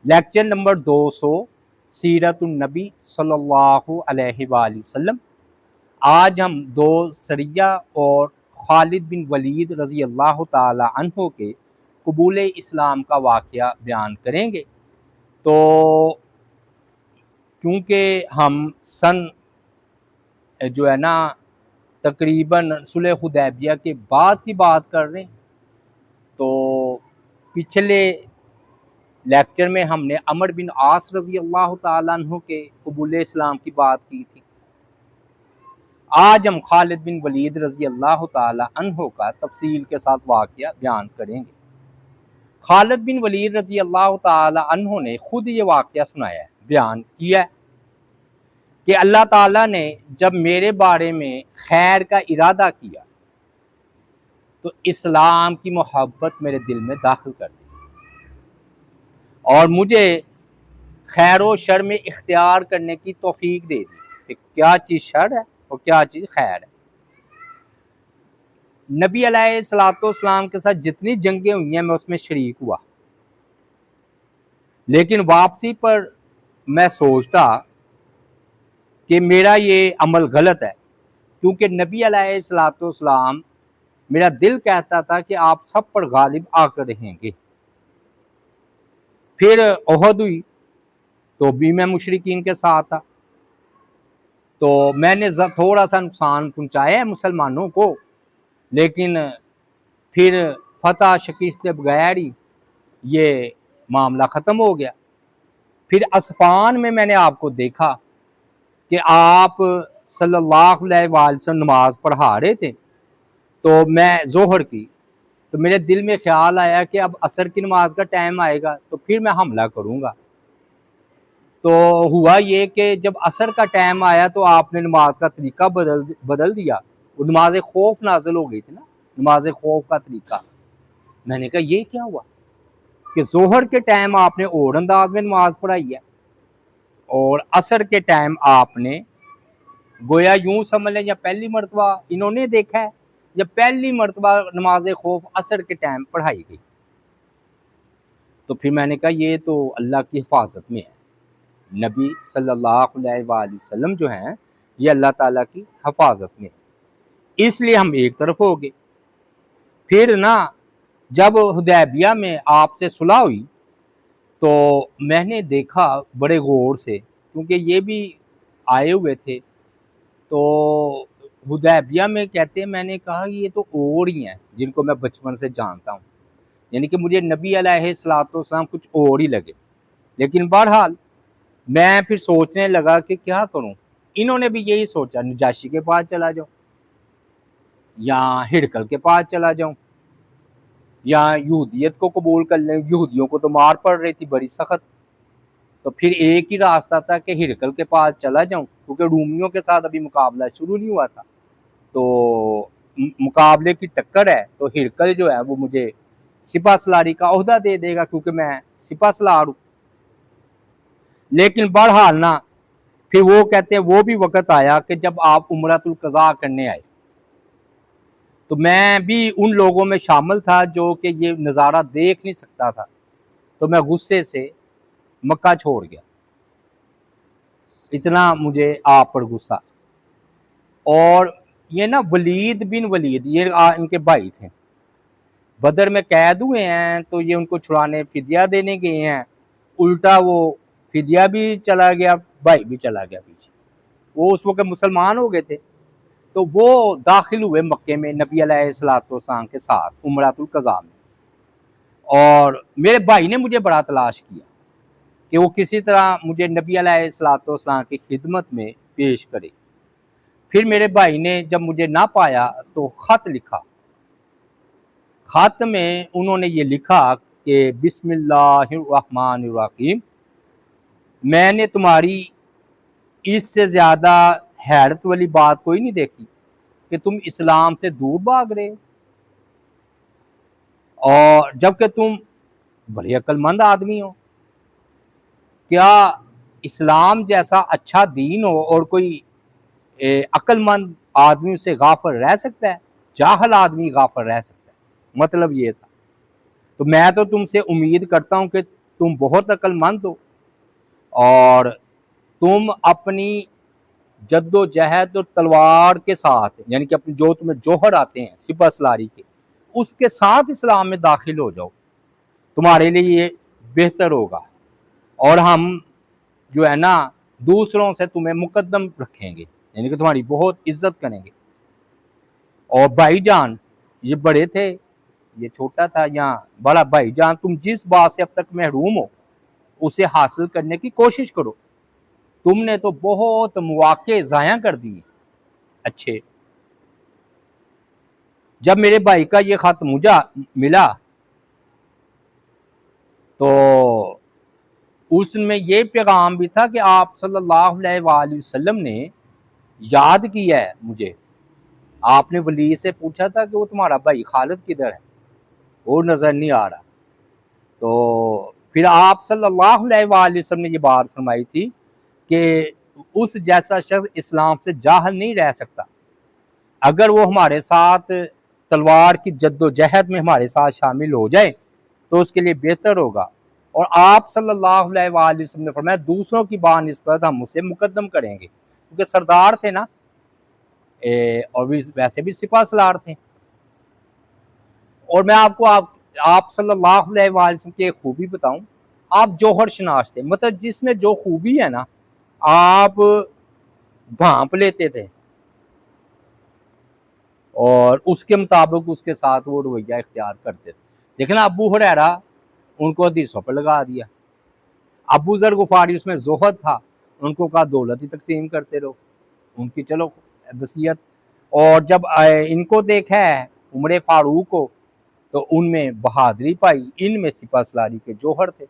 Lecture number 200 سیرت النبی صلی اللہ علیہ وآلہ وسلم۔ آج ہم دو سریہ اور خالد بن ولید رضی اللہ تعالی عنہ کے قبول اسلام کا واقعہ بیان کریں گے۔ تو چونکہ ہم سن جو ہے نا تقریباً صلح حدیبیہ کے بعد کی بات کر رہے ہیں، تو پچھلے لیکچر میں ہم نے عمر بن عاص رضی اللہ تعالیٰ عنہ کے قبول اسلام کی بات کی تھی۔ آج ہم خالد بن ولید رضی اللہ تعالیٰ عنہ کا تفصیل کے ساتھ واقعہ بیان کریں گے۔ خالد بن ولید رضی اللہ تعالیٰ عنہ نے خود یہ واقعہ سنایا ہے، بیان کیا ہے کہ اللہ تعالیٰ نے جب میرے بارے میں خیر کا ارادہ کیا تو اسلام کی محبت میرے دل میں داخل کر دی اور مجھے خیر و شر میں اختیار کرنے کی توفیق دے دی کہ کیا چیز شر ہے اور کیا چیز خیر ہے۔ نبی علیہ السلام کے ساتھ جتنی جنگیں ہوئی ہیں میں اس میں شریک ہوا، لیکن واپسی پر میں سوچتا کہ میرا یہ عمل غلط ہے، کیونکہ نبی علیہ السلام میرا دل کہتا تھا کہ آپ سب پر غالب آ کر رہیں گے۔ پھر احد ہوئی تو بھی میں مشرکین کے ساتھ تھا، تو میں نے تھوڑا سا نقصان پہنچایا ہے مسلمانوں کو، لیکن پھر فتح شکست بغیر ہی یہ معاملہ ختم ہو گیا۔ پھر اسفان میں نے آپ کو دیکھا کہ آپ صلی اللہ علیہ وآلہ وسلم نماز پڑھا رہے تھے، تو میں ظہر کی، تو میرے دل میں خیال آیا کہ اب عصر کی نماز کا ٹائم آئے گا تو پھر میں حملہ کروں گا۔ تو ہوا یہ کہ جب عصر کا ٹائم آیا تو آپ نے نماز کا طریقہ بدل دیا، وہ نماز خوف نازل ہو گئی تھی نا، نماز خوف کا طریقہ۔ میں نے کہا یہ کیا ہوا کہ ظہر کے ٹائم آپ نے اور انداز میں نماز پڑھائی ہے اور عصر کے ٹائم آپ نے گویا یوں سمجھ لیں یا پہلی مرتبہ انہوں نے دیکھا ہے یا پہلی مرتبہ نماز خوف عصر کے ٹائم پڑھائی گئی۔ تو پھر میں نے کہا یہ تو اللہ کی حفاظت میں ہے، نبی صلی اللہ علیہ وآلہ وسلم جو ہیں یہ اللہ تعالیٰ کی حفاظت میں ہے، اس لیے ہم ایک طرف ہو گئے۔ پھر نا جب حدیبیہ میں آپ سے صلح ہوئی تو میں نے دیکھا بڑے غور سے، کیونکہ یہ بھی آئے ہوئے تھے، تو حدیبیہ میں کہتے ہیں میں نے کہا یہ تو اور ہی ہیں جن کو میں بچپن سے جانتا ہوں، یعنی کہ مجھے نبی علیہ السلام کچھ اور ہی لگے۔ لیکن بہرحال میں پھر سوچنے لگا کہ کیا کروں، انہوں نے بھی یہی سوچا نجاشی کے پاس چلا جاؤں یا ہرقل کے پاس چلا جاؤں یا یہودیت کو قبول کر لیں، یہودیوں کو تو مار پڑ رہی تھی بڑی سخت، تو پھر ایک ہی راستہ تھا کہ ہرقل کے پاس چلا جاؤں، کیونکہ رومیوں کے ساتھ ابھی مقابلہ شروع نہیں ہوا تھا، تو مقابلے کی ٹکر ہے تو ہرقل جو ہے وہ مجھے سپہ سالاری کا عہدہ دے دے گا کیونکہ میں سپہ سالار ہوں۔ لیکن بہرحال نا پھر وہ کہتے ہیں وہ بھی وقت آیا کہ جب آپ عمرۃ القضاء کرنے آئے تو میں بھی ان لوگوں میں شامل تھا جو کہ یہ نظارہ دیکھ نہیں سکتا تھا، تو میں غصے سے مکہ چھوڑ گیا، اتنا مجھے آپ پر غصہ۔ اور یہ نا ولید بن ولید یہ ان کے بھائی تھے، بدر میں قید ہوئے ہیں تو یہ ان کو چھڑانے فدیہ دینے گئے ہیں، الٹا وہ فدیہ بھی چلا گیا، بھائی بھی چلا گیا پیچھے، وہ اس وقت مسلمان ہو گئے تھے، تو وہ داخل ہوئے مکے میں نبی علیہ السلام کے ساتھ عمرۃ القضاء میں، اور میرے بھائی نے مجھے بڑا تلاش کیا کہ وہ کسی طرح مجھے نبی علیہ السلام کی خدمت میں پیش کرے۔ پھر میرے بھائی نے جب مجھے نہ پایا تو خط لکھا، خط میں انہوں نے یہ لکھا کہ بسم اللہ الرحمن الرحیم، میں نے تمہاری اس سے زیادہ حیرت والی بات کوئی نہیں دیکھی کہ تم اسلام سے دور بھاگ رہے ہو، اور جبکہ تم بڑے عقل مند آدمی ہو، کیا اسلام جیسا اچھا دین ہو اور کوئی عقل مند آدمی اسے غافل رہ سکتا ہے؟ جاہل آدمی غافل رہ سکتا ہے، مطلب یہ تھا۔ تو میں تو تم سے امید کرتا ہوں کہ تم بہت عقل مند ہو اور تم اپنی جد و جہد اور تلوار کے ساتھ، یعنی کہ اپنی جو تمہیں جوہر آتے ہیں سپہ سلاری کے، اس کے ساتھ اسلام میں داخل ہو جاؤ، تمہارے لیے یہ بہتر ہوگا، اور ہم جو ہے نا دوسروں سے تمہیں مقدم رکھیں گے، یعنی کہ تمہاری بہت عزت کریں گے۔ اور بھائی جان، یہ بڑے تھے، یہ چھوٹا تھا، یا بڑا بھائی جان، تم جس بات سے اب تک محروم ہو اسے حاصل کرنے کی کوشش کرو، تم نے تو بہت مواقع ضائع کر دیے۔ اچھے، جب میرے بھائی کا یہ خط مجھے ملا تو اس میں یہ پیغام بھی تھا کہ آپ صلی اللہ علیہ وآلہ وسلم نے یاد کیا ہے مجھے، آپ نے ولی سے پوچھا تھا کہ وہ تمہارا بھائی خالد کدھر ہے، وہ نظر نہیں آ رہا۔ تو پھر آپ صلی اللہ علیہ وآلہ وسلم نے یہ بات فرمائی تھی کہ اس جیسا شخص اسلام سے جاہل نہیں رہ سکتا، اگر وہ ہمارے ساتھ تلوار کی جد و جہد میں ہمارے ساتھ شامل ہو جائے تو اس کے لیے بہتر ہوگا۔ اور آپ صلی اللہ علیہ وآلہ وسلم نے فرمایا دوسروں کی بانسبت ہم اسے مقدم کریں گے، کیونکہ سردار تھے نا، اور ویسے بھی سپہ سالار تھے۔ اور میں آپ کو آپ صلی اللہ علیہ وآلہ وسلم کی ایک خوبی بتاؤں، آپ جوہر شناس تھے، مطلب جس میں جو خوبی ہے نا آپ بھانپ لیتے تھے اور اس کے مطابق اس کے ساتھ وہ رویہ اختیار کرتے تھے۔ دیکھنا ابو ہریرہ ان کو حدیثوں پر لگا دیا، ابو ذر غفاری اس میں زہد تھا، ان کو کہا دولت ہی تقسیم کرتے رہو، ان کی چلو وصیت۔ اور جب ان کو دیکھا ہے عمر فاروق کو تو ان میں بہادری پائی، ان میں سپہ سالاری کے جوہر تھے،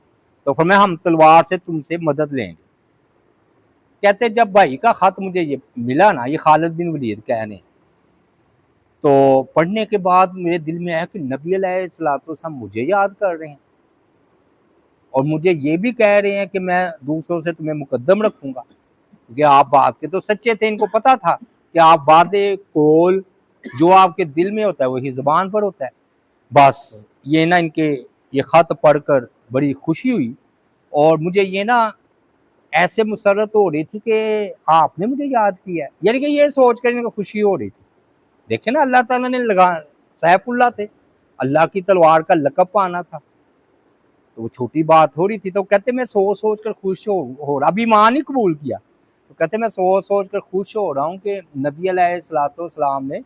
تو فرمایا ہم تلوار سے تم سے مدد لیں گے۔ کہتے جب بھائی کا خط مجھے یہ ملا نا، یہ خالد بن ولید کہنے، تو پڑھنے کے بعد میرے دل میں آیا کہ نبی علیہ السلام مجھے یاد کر رہے ہیں اور مجھے یہ بھی کہہ رہے ہیں کہ میں دوسروں سے تمہیں مقدم رکھوں گا، کیونکہ آپ بات کے تو سچے تھے، ان کو پتا تھا کہ آپ وعدے قول جو آپ کے دل میں ہوتا ہے وہی زبان پر ہوتا ہے۔ بس یہ نا ان کے یہ خط پڑھ کر بڑی خوشی ہوئی، اور مجھے یہ نا ایسے مسرت ہو رہی تھی کہ آپ نے مجھے یاد کیا ہے، یعنی کہ یہ سوچ کر ان کو خوشی ہو رہی تھی۔ دیکھیں نا اللہ تعالیٰ نے سیف اللہ تھے، اللہ کی تلوار کا لقب پانا تھا، تو وہ چھوٹی بات ہو رہی تھی۔ تو کہتے میں سوچ سوچ کر خوش ہو رہا، اب ایمان ہی قبول کیا، تو کہتے میں سوچ سوچ کر خوش ہو رہا ہوں کہ نبی علیہ السلام نے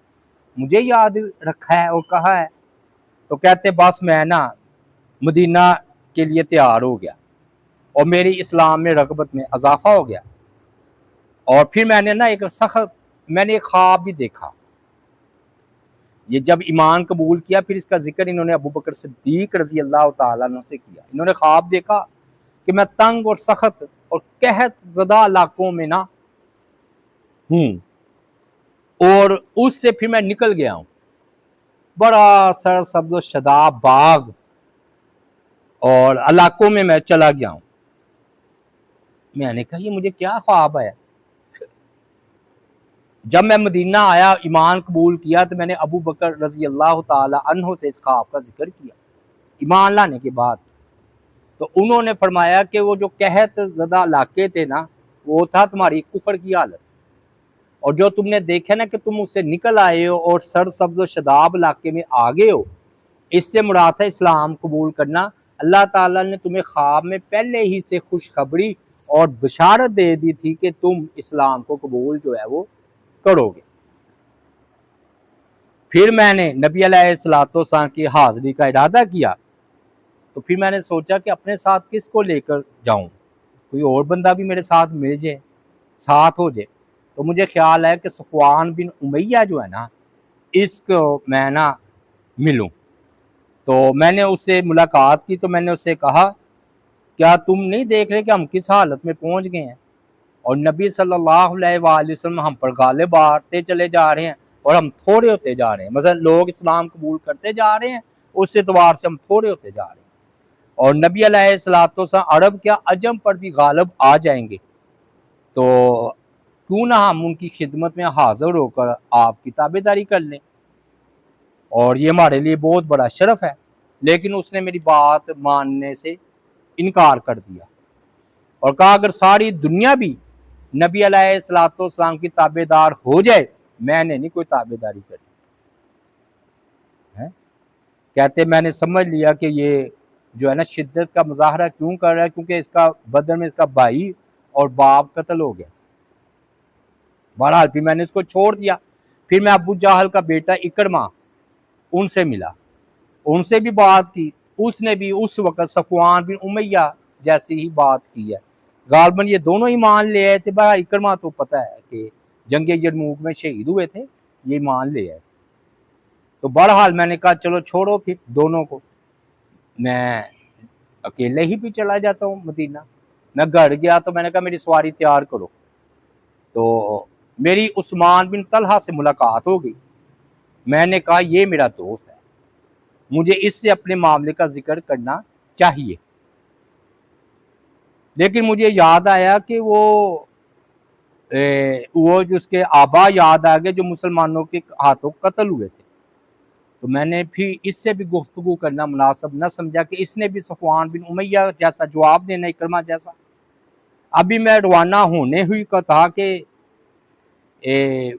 مجھے یاد رکھا ہے اور کہا ہے۔ تو کہتے بس میں نا مدینہ کے لیے تیار ہو گیا اور میری اسلام میں رغبت میں اضافہ ہو گیا۔ اور پھر میں نے نا ایک خواب بھی دیکھا، یہ جب ایمان قبول کیا پھر اس کا ذکر انہوں نے ابو بکر صدیق رضی اللہ تعالیٰ عنہ سے کیا۔ انہوں نے خواب دیکھا کہ میں تنگ اور سخت اور قحط زدہ علاقوں میں نا ہوں، اور اس سے پھر میں نکل گیا ہوں، بڑا سرسبز و شاداب باغ اور علاقوں میں چلا گیا ہوں۔ میں نے کہا یہ مجھے کیا خواب ہے؟ جب میں مدینہ آیا ایمان قبول کیا تو میں نے ابو بکر رضی اللہ تعالی عنہ سے اس خواب کا ذکر کیا ایمان لانے کے بعد، تو انہوں نے فرمایا کہ وہ جو قحط زدہ علاقے تھے نا وہ تھا تمہاری کفر کی حالت، اور جو تم نے دیکھا نا کہ تم اس سے نکل آئے ہو اور سرسبز و شاداب علاقے میں آگے ہو، اس سے مراد ہے اسلام قبول کرنا۔ اللہ تعالیٰ نے تمہیں خواب میں پہلے ہی سے خوشخبری اور بشارت دے دی تھی کہ تم اسلام کو قبول جو ہے وہ کرو گے۔ پھر میں نے نبی علیہ السلام کی حاضری کا ارادہ کیا، تو پھر میں نے سوچا کہ اپنے ساتھ کس کو لے کر جاؤں، کوئی اور بندہ بھی میرے ساتھ مل جائے، ساتھ ہو جائے۔ تو مجھے خیال ہے کہ صفوان بن امیہ جو ہے نا اس کو میں نا ملوں، تو میں نے اس سے ملاقات کی، تو میں نے اس سے کہا کیا تم نہیں دیکھ رہے کہ ہم کس حالت میں پہنچ گئے ہیں، اور نبی صلی اللہ علیہ وآلہ وسلم ہم پر غالب آتے چلے جا رہے ہیں اور ہم تھوڑے ہوتے جا رہے ہیں، مثلا لوگ اسلام قبول کرتے جا رہے ہیں اس اعتبار سے ہم تھوڑے ہوتے جا رہے ہیں، اور نبی علیہ السلام عرب کیا عجم پر بھی غالب آ جائیں گے، تو کیوں نہ ہم ان کی خدمت میں حاضر ہو کر آپ کی تابعداری کر لیں، اور یہ ہمارے لیے بہت بڑا شرف ہے۔ لیکن اس نے میری بات ماننے سے انکار کر دیا اور کہا اگر ساری دنیا بھی نبی علیہ الصلوۃ والسلام کی تابع دار ہو جائے میں نے نہیں کوئی تابع داری کرنی. کہتے میں نے سمجھ لیا کہ یہ جو ہے نا شدت کا مظاہرہ کیوں کر رہا ہے، کیونکہ اس کا بدن میں اس کا بھائی اور باپ قتل ہو گیا. بہرحال پھر میں نے اس کو چھوڑ دیا. پھر میں ابو جہل کا بیٹا اکرمہ ان سے ملا، ان سے بھی بات کی. اس نے بھی اس وقت صفوان بن امیہ جیسی ہی بات کی ہے. غالباً یہ دونوں ہی مان لے آئے تھے. بہرحال اکرمہ تو پتہ ہے کہ جنگ یرموک میں شہید ہوئے تھے، یہ مان لے آئے. تو بہرحال میں نے کہا چلو چھوڑو پھر دونوں کو، میں اکیلے ہی بھی چلا جاتا ہوں مدینہ. میں گھر گیا تو میں نے کہا میری سواری تیار کرو. تو میری عثمان بن طلحہ سے ملاقات ہو گئی. میں نے کہا یہ میرا دوست ہے، مجھے اس سے اپنے معاملے کا ذکر کرنا چاہیے. لیکن مجھے یاد آیا کہ وہ جو اس کے آبا یاد آ گئے جو مسلمانوں کے ہاتھوں قتل ہوئے تھے. تو میں نے پھر اس سے بھی گفتگو کرنا مناسب نہ سمجھا کہ اس نے بھی صفوان بن امیہ جیسا جواب دینا، اکرمہ جیسا. ابھی میں روانہ ہونے ہوئی کا تھا کہ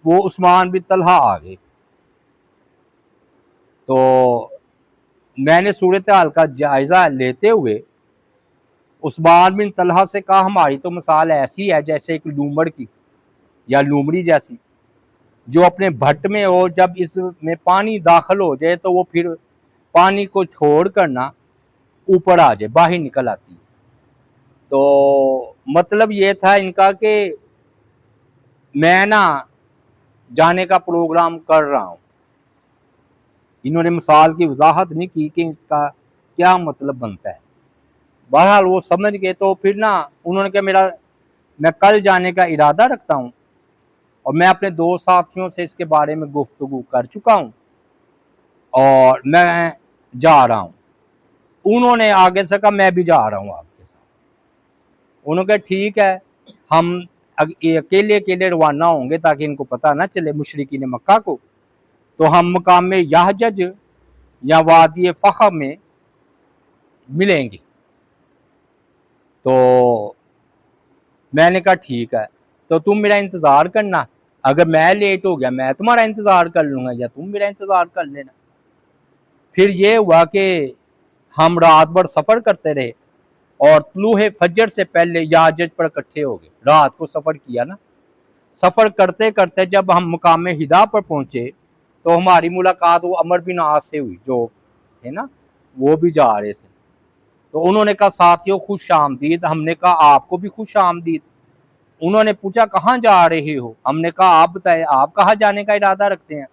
وہ عثمان بن طلحہ آ گئے. تو میں نے صورتحال کا جائزہ لیتے ہوئے عثمان بن طلحہ سے کہا ہماری تو مثال ایسی ہے جیسے ایک لومڑ کی یا لومڑی جیسی جو اپنے بھٹ میں ہو، جب اس میں پانی داخل ہو جائے تو وہ پھر پانی کو چھوڑ کر نا اوپر آ جائے، باہر نکل آتی ہے. تو مطلب یہ تھا ان کا کہ میں نا جانے کا پروگرام کر رہا ہوں. انہوں نے مثال کی وضاحت نہیں کی کہ اس کا کیا مطلب بنتا ہے. بہرحال وہ سمجھ گئے. تو پھر نا انہوں نے کہا میں کل جانے کا ارادہ رکھتا ہوں اور میں اپنے دو ساتھیوں سے اس کے بارے میں گفتگو کر چکا ہوں اور میں جا رہا ہوں. انہوں نے آگے سے کہا میں بھی جا رہا ہوں آپ کے ساتھ. انہوں نے کہا ٹھیک ہے، ہم اکیلے روانہ ہوں گے تاکہ ان کو پتہ نہ چلے مشرکین مکہ کو. تو ہم مقام یحجج یا وادی فخم میں ملیں گے. تو میں نے کہا ٹھیک ہے، تو تم میرا انتظار کرنا، اگر میں لیٹ ہو گیا میں تمہارا انتظار کر لوں گا یا تم میرا انتظار کر لینا. پھر یہ ہوا کہ ہم رات بھر سفر کرتے رہے اور طلوع فجر سے پہلے یحجج پر اکٹھے ہو گئے. رات کو سفر کیا نا. سفر کرتے کرتے جب ہم مقام ہدا پر پہنچے تو ہماری ملاقات وہ عمر بن عاص سے ہوئی جو تھے نا، وہ بھی جا رہے تھے. تو انہوں نے کہا ساتھیوں خوش آمدید. ہم نے کہا آپ کو بھی خوش آمدید. انہوں نے پوچھا کہاں جا رہے ہو؟ ہم نے کہا آپ بتائیں آپ کہاں جانے کا ارادہ رکھتے ہیں؟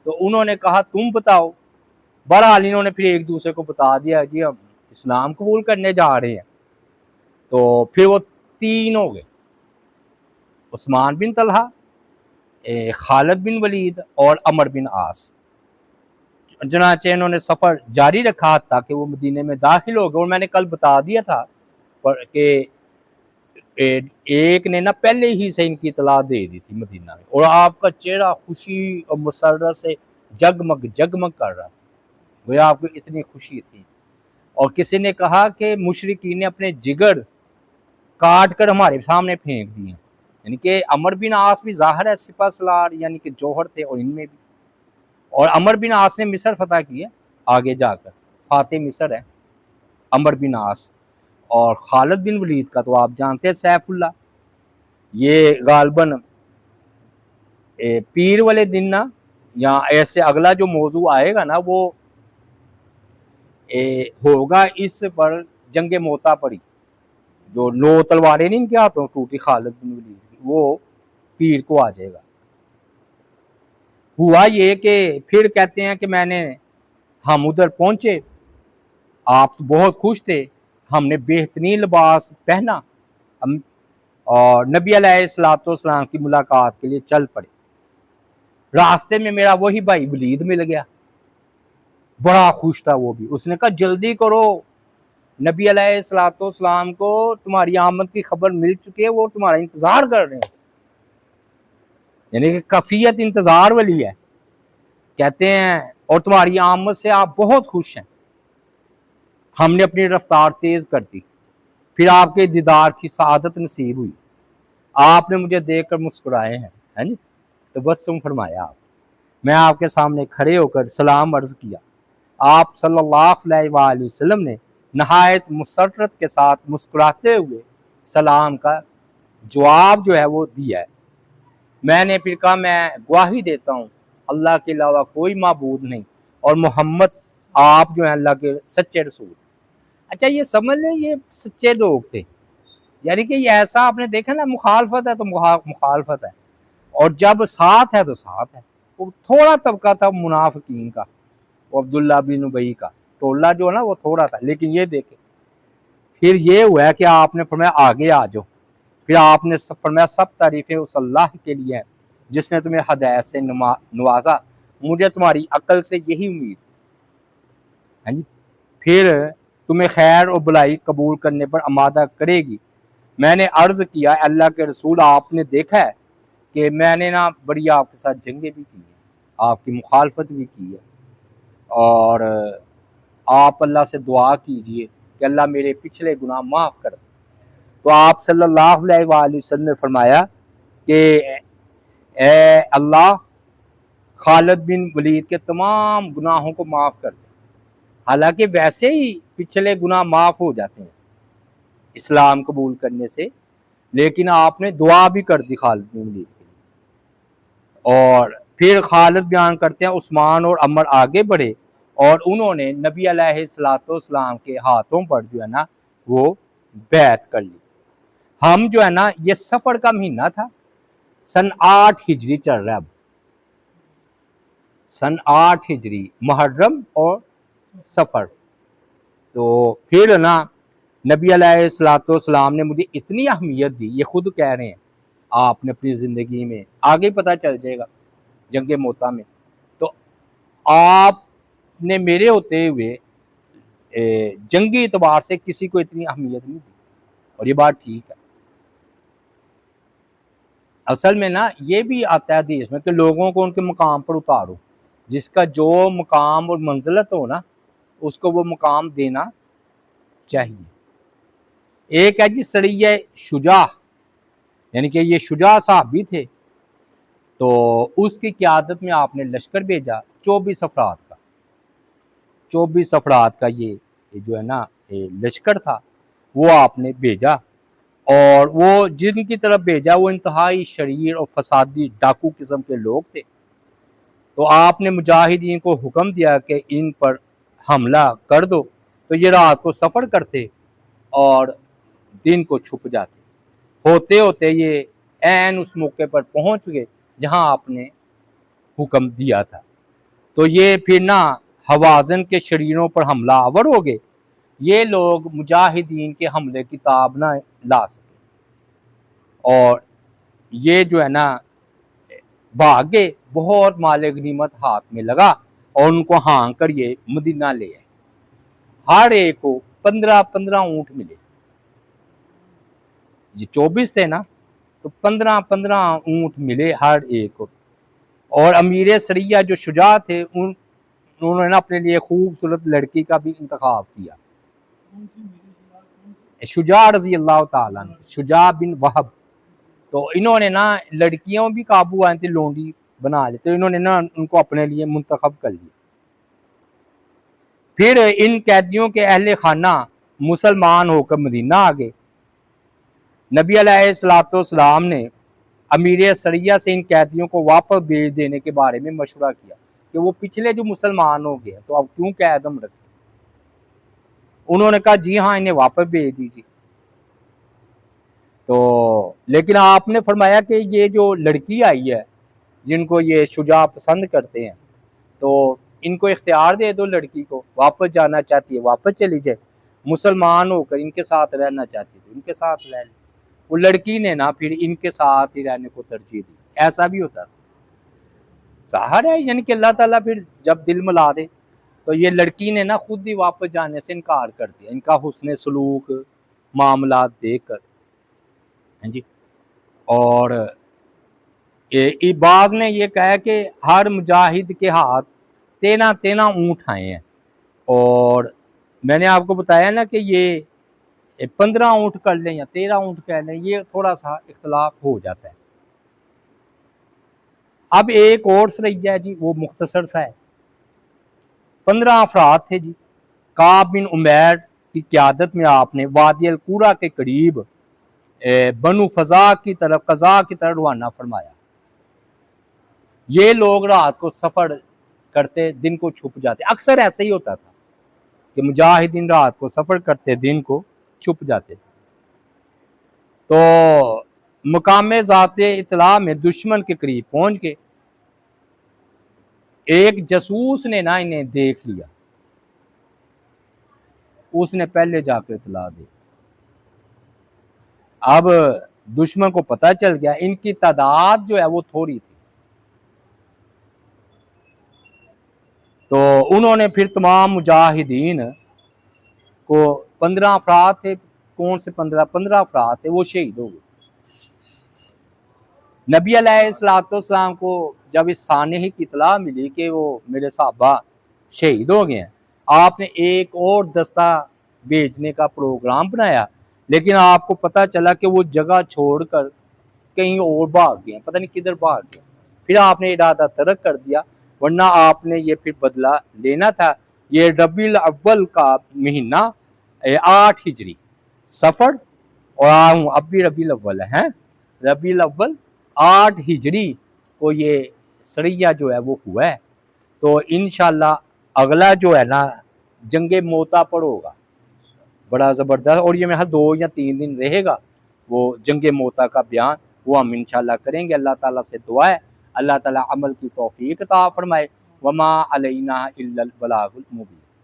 تو انہوں نے کہا تم بتاؤ. بہرحال انہوں نے پھر ایک دوسرے کو بتا دیا جی ہم اسلام قبول کرنے جا رہے ہیں. تو پھر وہ تین ہو گئے، عثمان بن طلحہ، خالد بن ولید اور عمر بن عاص. چنانچہ انہوں نے سفر جاری رکھا تاکہ وہ مدینے میں داخل ہو گئے. اور میں نے کل بتا دیا تھا کہ ایک نے نا پہلے ہی سے ان کی اطلاع دے دی تھی مدینہ میں، اور آپ کا چہرہ خوشی اور مسرت سے جگمگ جگمگ کر رہا تھا. وہ آپ کو اتنی خوشی تھی. اور کسی نے کہا کہ مشرکین نے اپنے جگر کاٹ کر ہمارے سامنے پھینک دیے. یعنی کہ عمر بن عاص بھی ظاہر ہے سپہ سالار یعنی کہ جوہر تھے اور ان میں بھی. اور عمر بن عاص نے مصر فتح کی ہے آگے جا کر، فاتح مصر ہے عمر بن عاص. اور خالد بن ولید کا تو آپ جانتے ہیں سیف اللہ. یہ غالباً پیر والے دن نا یا ایسے اگلا جو موضوع آئے گا نا وہ ہوگا اس پر جنگ موتا پڑی، جو 9 تلواریں نہیں ان کے ہاتھوں ٹوٹی خالد بن ولید کی، وہ پیر کو آ جائے گا. ہوا یہ کہ پھر کہتے ہیں کہ ہم ادھر پہنچے، آپ بہت خوش تھے، ہم نے بہترین لباس پہنا اور نبی علیہ الصلوۃ والسلام کی ملاقات کے لیے چل پڑے. راستے میں میرا وہی بھائی ولید مل گیا، بڑا خوش تھا وہ بھی. اس نے کہا جلدی کرو، نبی علیہ الصلوۃ والسلام کو تمہاری آمد کی خبر مل چکی ہے، وہ تمہارا انتظار کر رہے ہیں. یعنی کہ کفیت انتظار والی ہے. کہتے ہیں اور تمہاری آمد سے آپ بہت خوش ہیں. ہم نے اپنی رفتار تیز کر دی، پھر آپ کے دیدار کی سعادت نصیب ہوئی، آپ نے مجھے دیکھ کر مسکرائے ہیں، ہے نا؟ تبسم فرمایا آپ، میں آپ کے سامنے کھڑے ہو کر سلام عرض کیا، آپ صلی اللہ علیہ وآلہ وسلم نے نہایت مسرت کے ساتھ مسکراتے ہوئے سلام کا جواب جو ہے وہ دیا ہے۔ میں نے پھر کہا میں گواہی دیتا ہوں اللہ کے علاوہ کوئی معبود نہیں اور محمد آپ جو ہیں اللہ کے سچے رسول۔ اچھا یہ سمجھ لیں یہ سچے لوگ تھے، یعنی کہ یہ ایسا آپ نے دیکھا نا، مخالفت ہے تو مخالفت ہے، اور جب ساتھ ہے تو ساتھ ہے۔ وہ تھوڑا طبقہ تھا منافقین کا، وہ عبداللہ بن ابی کا ٹولہ جو ہے نا وہ تھوڑا تھا، لیکن یہ دیکھیں پھر یہ ہوا ہے کہ آپ نے فرمایا آگے آ جاؤ، پھر آپ نے فرمایا سب تعریفیں اس اللہ کے لیے ہیں جس نے تمہیں ہدایت سے نوازا، مجھے تمہاری عقل سے یہی امید، ہاں جی، پھر تمہیں خیر اور بلائی قبول کرنے پر آمادہ کرے گی۔ میں نے عرض کیا اللہ کے رسول آپ نے دیکھا ہے کہ میں نے نا بڑی آپ کے ساتھ جنگیں بھی کی ہیں، آپ کی مخالفت بھی کی ہے، اور آپ اللہ سے دعا کیجئے کہ اللہ میرے پچھلے گناہ معاف کر دے۔ تو آپ صلی اللہ علیہ وآلہ وسلم نے فرمایا کہ اے اللہ خالد بن ولید کے تمام گناہوں کو معاف کر دے، حالانکہ ویسے ہی پچھلے گناہ معاف ہو جاتے ہیں اسلام قبول کرنے سے، لیکن آپ نے دعا بھی کر دی خالد بن ولید کے لیے۔ اور پھر خالد بیان کرتے ہیں عثمان اور عمر آگے بڑھے اور انہوں نے نبی علیہ السلام کے ہاتھوں پر جو ہے نا وہ بیعت کر لی۔ ہم جو ہے نا یہ سفر کا مہینہ تھا، سن 8 ہجری چل رہا ہے، اب سن 8 ہجری محرم اور سفر۔ تو پھر نا نبی علیہ السلام نے مجھے اتنی اہمیت دی، یہ خود کہہ رہے ہیں آپ نے اپنی زندگی میں، آگے پتہ چل جائے گا جنگ موتا میں، تو آپ نے میرے ہوتے ہوئے جنگی اعتبار سے کسی کو اتنی اہمیت نہیں دی، اور یہ بات ٹھیک ہے۔ اصل میں نا یہ بھی آتا ہے حدیث میں کہ لوگوں کو ان کے مقام پر اتارو، جس کا جو مقام اور منزلت ہو نا اس کو وہ مقام دینا چاہیے۔ ایک ہے جی سریہ شجاع، یعنی کہ یہ شجاع صحابی تھے، تو اس کی قیادت میں آپ نے لشکر بھیجا 24 افراد کا، 24 افراد کا یہ جو ہے نا لشکر تھا وہ آپ نے بھیجا، اور وہ جن کی طرف بھیجا وہ انتہائی شریر اور فسادی ڈاکو قسم کے لوگ تھے۔ تو آپ نے مجاہدین کو حکم دیا کہ ان پر حملہ کر دو، تو یہ رات کو سفر کرتے اور دن کو چھپ جاتے، ہوتے ہوتے یہ عین اس موقع پر پہنچ گئے جہاں آپ نے حکم دیا تھا۔ تو یہ پھر نا حوازن کے شریروں پر حملہ آور ہو گئے، یہ لوگ مجاہدین کے حملے کی تاب نہ لا سکے، اور یہ جو ہے نا بھاگ گئے، بہت مال غنیمت ہاتھ میں لگا اور ان کو ہانک کر یہ مدینہ لے آئے، ہر ایک کو 15 اونٹ ملے، جی 24 تھے نا تو 15 اونٹ ملے ہر ایک کو، اور امیر سریہ جو شجاع تھے انہوں نے اپنے لیے خوبصورت لڑکی کا بھی انتخاب کیا، شجاع رضی اللہ تعالیٰ عنہ، شجاع بن وہب۔ تو انہوں نے نا لڑکیوں بھی قابو آئی تھی، لونڈی بنا لی، تو انہوں نے نا ان کو اپنے لیے منتخب کر لیا۔ پھر ان قیدیوں کے اہل خانہ مسلمان ہو کر مدینہ آ گئے۔ نبی علیہ السلام نے امیر سریہ سے ان قیدیوں کو واپس بھیج دینے کے بارے میں مشورہ کیا کہ وہ پچھلے جو مسلمان ہو گئے تو اب کیوں قید ہم رکھیں؟ انہوں نے کہا جی ہاں انہیں واپس بھیج دیجیے۔ تو لیکن آپ نے فرمایا کہ یہ جو لڑکی آئی ہے جن کو یہ شجاع پسند کرتے ہیں تو ان کو اختیار دے دو، لڑکی کو واپس جانا چاہتی ہے واپس چلی جائے، مسلمان ہو کر ان کے ساتھ رہنا چاہتی ہے ان کے ساتھ رہ لے۔ وہ لڑکی نے نا پھر ان کے ساتھ ہی رہنے کو ترجیح دی، ایسا بھی ہوتا تھا، ظاہر ہے یعنی کہ اللہ تعالیٰ پھر جب دل ملا دے، تو یہ لڑکی نے نا خود ہی واپس جانے سے انکار کر دیا ان کا حسن سلوک معاملات دیکھ کر، جی۔ اور بعض نے یہ کہا کہ ہر مجاہد کے ہاتھ 13 اونٹ آئے ہیں، اور میں نے آپ کو بتایا نا کہ یہ 15 اونٹ کر لیں یا 13 اونٹ کر لیں، یہ تھوڑا سا اختلاف ہو جاتا ہے۔ اب ایک اور سریا ہے جی، وہ مختصر سا ہے۔ 15 افراد تھے جی، کعب بن عمیر کی قیادت میں آپ نے وادی القرا کے قریب بنو فضا کی طرف روانہ فرمایا۔ یہ لوگ رات کو سفر کرتے، دن کو چھپ جاتے، اکثر ایسا ہی ہوتا تھا کہ مجاہدین رات کو سفر کرتے، دن کو چھپ جاتے تھے۔ تو مقام ذات اطلاع میں دشمن کے قریب پہنچ کے ایک جاسوس نے نا انہیں دیکھ لیا، اس نے پہلے جا کے اطلاع دی۔ اب دشمن کو پتہ چل گیا، ان کی تعداد جو ہے وہ تھوڑی تھی، تو انہوں نے پھر تمام مجاہدین کو 15 افراد تھے، کون سے 15 افراد تھے، وہ شہید ہو گئے۔ نبی علیہ السلام کو جب اس سانحے کی اطلاع ملی کہ وہ میرے صحابہ شہید ہو گئے ہیں، آپ نے ایک اور دستہ بھیجنے کا پروگرام بنایا، لیکن آپ کو پتہ چلا کہ وہ جگہ چھوڑ کر کہیں اور بھاگ گئے، پتہ نہیں کدھر بھاگ گئے۔ پھر آپ نے ارادہ ترک کر دیا، ورنہ آپ نے یہ پھر بدلہ لینا تھا۔ یہ ربیع الاول کا مہینہ 8 ہجری سفر، اور اب بھی ربیع الاول ہے، ربیع الاول 8 ہجری کو یہ سریہ جو ہے وہ ہوا ہے۔ تو انشاءاللہ اگلا جو ہے نا جنگ موتا پر ہوگا، بڑا زبردست، اور یہ میرا 2 یا 3 دن رہے گا وہ جنگ موتا کا بیان، وہ ہم انشاءاللہ کریں گے۔ اللہ تعالیٰ سے دعا ہے اللہ تعالیٰ عمل کی توفیق عطا فرمائے۔ وما علینا الا البلاغ المبین۔